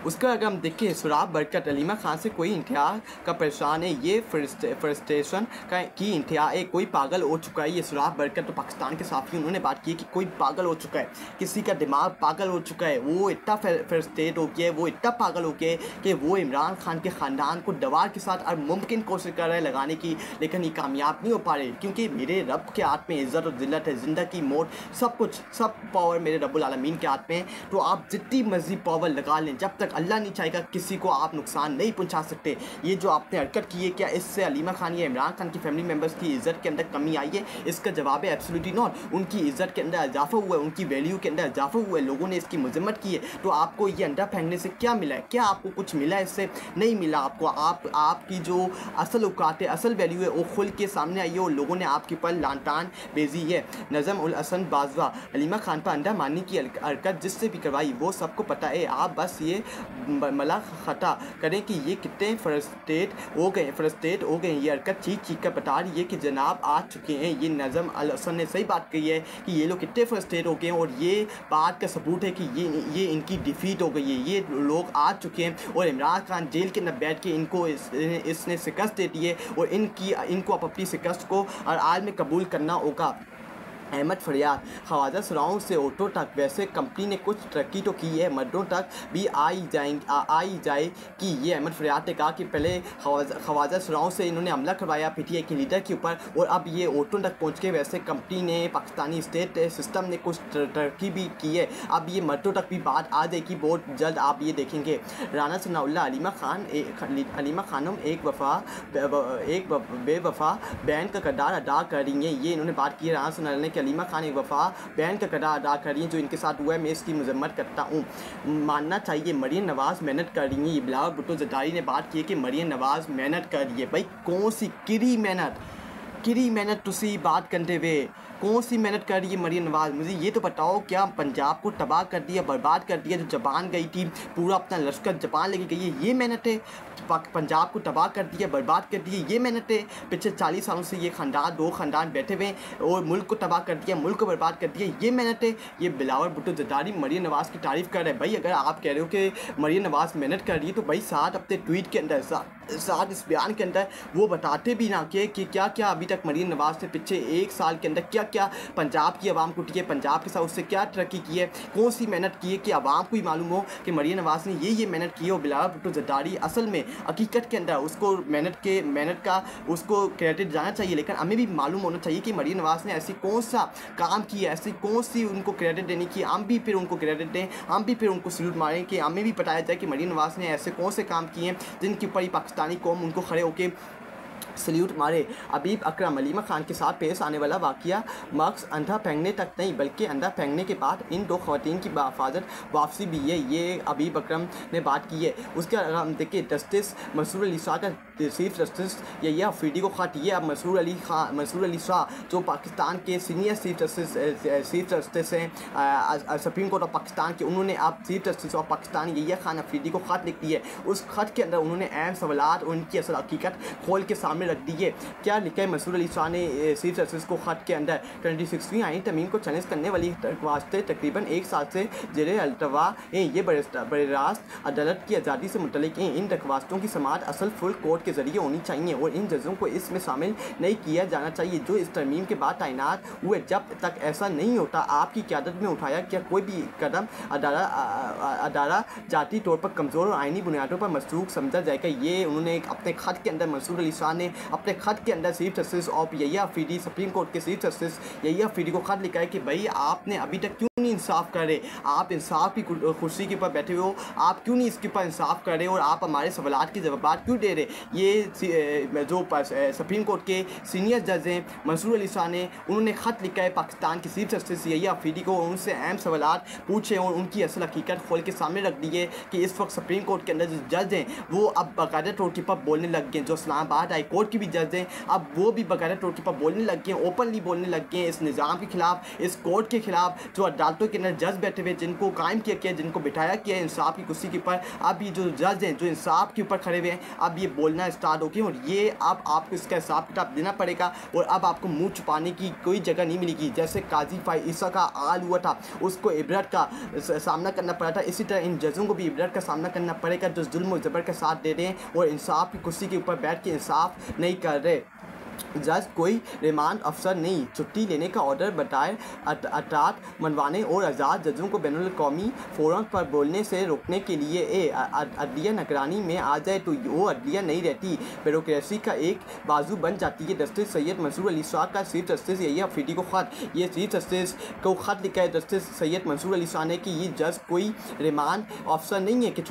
उसका अगर हम देखें सुराब बरकत अलीमा खान से कोई इंतहा का परेशान है, ये फ्रस्ट्रेशन की इंतहा है, कोई पागल हो चुका है। ये सुराब बरकत तो पाकिस्तान के साफी उन्होंने बात की है कि कोई पागल हो चुका है, किसी का दिमाग पागल हो चुका है, वो इतना फ्रस्ट्रेट हो गया है, वो इतना पागल हो गया है कि वो इमरान खान के ख़ानदान को दवार के साथ और मुमकिन कोशिश कर रहे हैं लगाने की, लेकिन ये कामयाब नहीं हो पा रहे, क्योंकि मेरे रब के हाथ में इज़्ज़त और ज़िल्लत है, ज़िंदगी मौत सब कुछ, सब पावर मेरे रब्बुल आलमीन के हाथ में है। तो आप जितनी मर्जी पावर लगा लें, जब तक अल्लाह नहीं चाहेगा किसी को आप नुकसान नहीं पहुंचा सकते। ये जो आपने हरकत की है, क्या इससे अलीमा खान या इमरान खान की फैमिली मेम्बर्स की इज़्ज़त के अंदर कमी आई है? इसका जवाब है एब्सोल्युटली नॉट। उनकी इज़्ज़त के अंदर इजाफा हुआ है, उनकी वैल्यू के अंदर इजाफा हुआ है, लोगों ने इसकी मजम्मत की है। तो आपको ये अंडा फेंकने से क्या मिला है? क्या आपको कुछ मिला है इससे? नहीं मिला आपको। आपकी जो असल औकात है, असल वैल्यू है, वो खुल के सामने आई है और लोगों ने आपके ऊपर लानतान भेजी है। नज़म उल हसन बाजवा अलीमा खान पर अंडा मारने की हरकत जिससे भी करवाई वो सबको पता है। आप बस ये मला खता करें कि ये कितने फ्रस्ट्रेट हो गए। ये हरकत चीख कर बता रही है कि जनाब आ चुके हैं। ये नज़म अल हसन ने सही बात कही है कि ये लोग कितने फ्रस्ट्रेट हो गए हैं, और ये बात का सबूत है कि ये इनकी डिफीट हो गई है। ये लोग आ चुके हैं और इमरान खान जेल के अंदर बैठ के इनको इसने शिकस्त दे दी है, और इनको अपनी शिकस्त को और आज में कबूल करना होगा। अहमद फरियाद ख्वाजा सुराहों से ऑटो तक, वैसे कंपनी ने कुछ तरक्की तो की है, मर्दों तक भी आई जाए कि ये अहमद फरियाद ने कहा कि पहले ख्वाजा सुराहों से इन्होंने हमला करवाया पीटीआई के लीडर के ऊपर, और अब ये ऑटो तक पहुंच के वैसे कंपनी ने, पाकिस्तानी स्टेट सिस्टम ने कुछ तरक्की भी की है। अब ये मर्दों तक भी बात आ जाएगी बहुत जल्द, आप ये देखेंगे। राना सनाउल्लाह अलीमा खानम एक बेवफा बहन का किरदार अदा कर रही हैं। ये इन्होंने बात की है राना सनाउल्लाह ने कि अलीमा खान एक वफा बहन का किरदार अदा कर रही है, जो इनके साथ हुआ है मैं इसकी मजम्मत करता हूँ। मानना चाहिए मरियम नवाज़ मेहनत कर रही है। ये बिलावल भुट्टो ज़रदारी ने बात की है कि मरियम नवाज़ मेहनत कर रही है। भाई कौन सी किरी मेहनत तुसी बात करते हुए कौन सी मेहनत कर रही है मरियम नवाज़? मुझे ये तो बताओ, क्या पंजाब को तबाह कर दिया, बर्बाद कर दिया, जो जापान गई थी, पूरा अपना लश्कर जापान लेके गई है, ये मेहनत है? पंजाब को तबाह कर दिया, बर्बाद कर दिया, ये मेहनत है? पिछले 40 सालों से ये दो खानदान बैठे हुए और मुल्क को तबाह कर दिया, मुल्क को बर्बाद कर दिया, ये मेहनत है? ये बिलावल भुट्टो ज़रदारी मरियम नवाज़ की तारीफ़ कर रहे हैं। भाई अगर आप कह रहे हो कि मरियम नवाज़ मेहनत कर रही है, तो भाई साथ अपने ट्वीट के अंदर, साथ इस बयान के अंदर वो बताते भी ना कि क्या क्या अभी तक मरियम नवाज़ ने पिछले 1 साल के अंदर क्या क्या पंजाब की आवाम को की है, पंजाब के साथ उससे क्या तरक्की की है, कौन सी मेहनत की है, कि आवाम को ही मालूम हो कि मरियम नवाज़ ने ये मेहनत की है। और बिलावल भुट्टो ज़रदारी असल में हकीकत के अंदर उसको मेहनत का उसको क्रेडिट जाना चाहिए, लेकिन हमें भी मालूम होना चाहिए कि मरियम नवाज़ ने ऐसी कौन सा काम किया, ऐसी कौन सी उनको क्रेडिट देने की, हम भी फिर उनको क्रेडिट दें, हम भी फिर उनको सल्यूट मारें, कि हमें भी बताया जाए कि मरियम नवाज़ ने ऐसे कौन से काम किए हैं जिनके ऊपर ही पाकिस्तानी कौम उनको खड़े होकर सल्यूट मारे। अबीब अकरम अलीमा खान के साथ पेश आने वाला वाक़या मक्स अंडा फेंकने तक नहीं, बल्कि अंडा फेंकने के बाद इन 2 ख़वातीन की बाहिफाजत वापसी भी है, ये अबीब अकरम ने बात की है। उसके हम देखिए जस्टिस मंसूर अली शाह का चीफ जस्टिस यहिया अफरीदी को ख़त, ये अब मंसूर अली शाह जो पाकिस्तान के सीनियर चीफ जस्टिस हैं सुप्रीम कोर्ट ऑफ पाकिस्तान के, उन्होंने अब chief justice of Pakistan Yahya Khan Afridi को ख़त लिख दी है। उस ख़त के अंदर उन्होंने अहम सवालात और उनकी असल हकीकत खोल के सामने रख दी है। क्या लिखा है मंसूर अली शाह ने चीफ जस्टिस को ख़त के अंदर? 26वीं आईन तरमीम को चैलेंज करने वाली दरख्वास्तें तकरीबन 1 साल से जेरे अल्तवा हैं। ये बरास्त अदालत की आज़ादी से मुतल्लिक़ हैं। इन दरख्वास्तों की समाअत असल फुल कोर्ट के ज़रिए होनी चाहिए और इन जजों को इसमें शामिल नहीं किया जाना चाहिए जो इस तरमीम के बाद तैनात हुए। जब तक ऐसा नहीं होता, आपकी क़यादत में उठाया क्या कोई भी कदम अदारा जाती तौर पर कमज़ोर और आइनी बुनियादों पर मसरूक समझा जाएगा। ये उन्होंने अपने ख़त के अंदर मंसूर अली शाह ने अपने ख़त के अंदर chief justice of Yahya Afridi, supreme court के चीफ जस्टिस यहिया अफरीदी को ख़त लिखा है कि भाई आपने अभी तक क्यों नहीं इंसाफ कर रहे, आप इंसाफ की कुर्सी के ऊपर बैठे हुए हो, आप क्यों नहीं इसके ऊपर इंसाफ कर रहे हो और आप हमारे सवालात के जवाब क्यों दे रहे? ये जो सुप्रीम कोर्ट के सीनियर जज हैं मंसूर अली शाह ने, उन्होंने ख़त लिखा है पाकिस्तान के चीफ जस्टिस यहिया अफरीदी को, उनसे अहम सवालात पूछे और उनकी असल हकीकत खोल के सामने रख दी है कि इस वक्त सुप्रीम कोर्ट के अंदर जो जज हैं वो अब बाकायदा तौर के ऊपर बोलने लग गए। जो इस्लामाबाद हाई कोर्ट की भी जज हैं अब वो भी बाकायदा तौर के ऊपर बोलने लग गए, ओपनली बोलने लग गए इस निज़ाम के ख़िलाफ़, इस कोर्ट के ख़िलाफ़ जो अदालतों अदालतों के अंदर जज बैठे हुए, जिनको कायम किया गया, जिनको बिठाया गया इंसाफ की कुर्सी के ऊपर, अब ये जो जज हैं जो इंसाफ के ऊपर खड़े हुए हैं, अब ये बोलना स्टार्ट हो गए और ये अब आपको इसका हिसाब किताब देना पड़ेगा और अब आपको मुंह छुपाने की कोई जगह नहीं मिलेगी। जैसे काजी फ़ाइज़ा का हाल हुआ था, उसको इबरत का सामना करना पड़ा था, इसी तरह इन जजों को भी इबरत का सामना करना पड़ेगा जो जुल्म और ज़बर का साथ दे रहे हैं और इंसाफ की कुर्सी के ऊपर बैठ के इंसाफ नहीं कर रहे। जज कोई रिमांड अफसर नहीं, छुट्टी लेने का ऑर्डर बताए अटाट मनवाने और आज़ाद जजों को बैनुल अक़वामी फोरम पर बोलने से रोकने के लिए अदलिया निगरानी में आ जाए तो वो अदलिया नहीं रहती, ब्यूरोक्रेसी का एक बाजू बन जाती है। जस्टिस सैयद मंसूर अली शाह का चीफ जस्टिस यही अफरीदी को ख़त, ये चीफ जस्टिस को ख़त लिखा है जस्टिस सैयद मंसूर अली शाह ने कि ये जज कोई रिमांड अफसर नहीं है कि